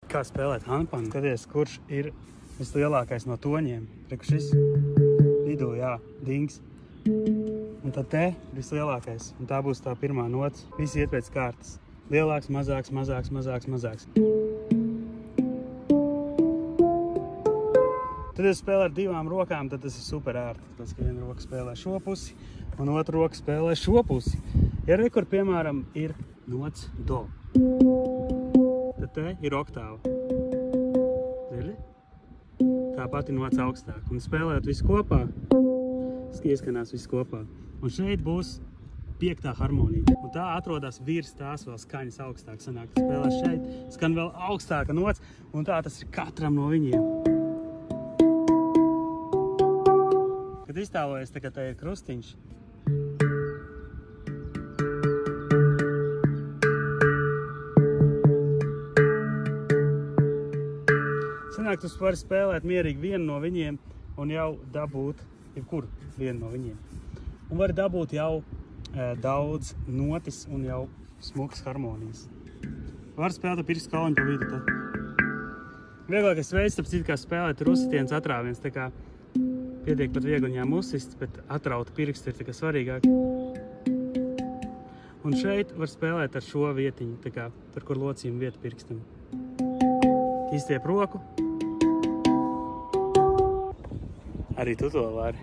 Kā spēlēt handpanu? Skaties, kurš ir vislielākais no toņiem. Reku šis vidū, jā, dings. Un tad te vislielākais. Un tā būs tā pirmā nots. Visi iet pēc kārtas. Lielāks, mazāks, mazāks, mazāks, mazāks. Tad, ja spēlē ar divām rokām, tad tas ir super ērti. Tāpēc, ka viena roka spēlē šo pusi, un otra roka spēlē šo pusi. Ja rekur, piemēram, ir nots do, tad te ir oktāva. Dzirdi? Tā pati nots augstāk. Un spēlēt visu kopā, ieskanās visu kopā. Un šeit būs 5. harmonija. Un tā atrodas virs tās vēl skaņas augstāk. Sanāk, spēlē šeit, skan vēl augstāka nots, un tā tas ir katram no viņiem. Kad iztālojies, tā kā te ir krustiņš. Sanāk, tu vari spēlēt mierīgi vienu no viņiem un jau dabūt jebkuru vienu no viņiem. Un vari dabūt jau daudz notis un jau smukas harmonijas. Var spēlēt ar pirkstu kauliņu pa vidu te. Vieglākais veids, tāpēc it kā spēlēt ir uzsitiens atrāviens, tā kā pietiek pat viegli viņām uzsist, bet atrauta pirksti ir tā kā svarīgāk. Un šeit var spēlēt ar šo vietiņu, tā kā par kur locījumu vietu pirkstam. Izstiep roku. Arī tu to vari.